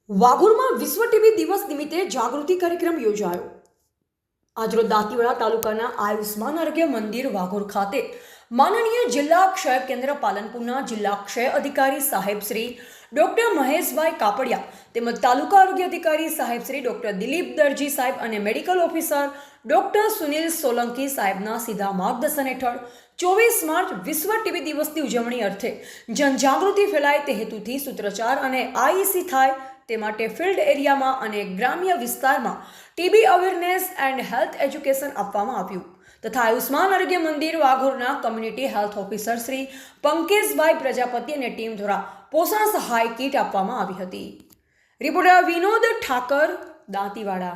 વાઘોરમાં વિશ્વ ટીબી દિવસ નિમિત્તે જાગૃતિ કાર્યક્રમ યોજાયો. આજરોજ દાંતીવાડા તાલુકાના આયુષ્માન આરોગ્ય મંદિર વાઘોર ખાતે માનનીય જિલ્લા ક્ષય કેન્દ્ર પાલનપુરના જિલ્લા ક્ષય અધિકારી સાહેબ શ્રી ડૉક્ટર મહેશભાઈ કાપડિયા તેમજ તાલુકા આરોગ્ય અધિકારી સાહેબ શ્રી ડૉક્ટર દિલીપ દરજી સાહેબ અને medical officer doctor Sunil Solanki સાહેબના સીધા માર્ગદર્શન હેઠળ 24 માર્ચ વિશ્વ ટીબી દિવસની ઉજવણી અર્થે જનજાગૃતિ ફેલાય તે હેતુથી સૂત્રોચ્ચાર અને આઈસી થાય તે માટે ફિલ્ડ એરિયામાં અને ગ્રામ્ય વિસ્તારમાં TB awareness and health education આપવામાં આવ્યું તથા આયુષ્માન આરોગ્ય મંદિર વાઘોરના community health officer Shri Pankeshbhai Prajapati અને ટીમ દ્વારા પોષણ સહાય કીટ આપવામાં આવી હતી. રિપોર્ટર વિનોદ ઠાકર, દાંતીવાડા.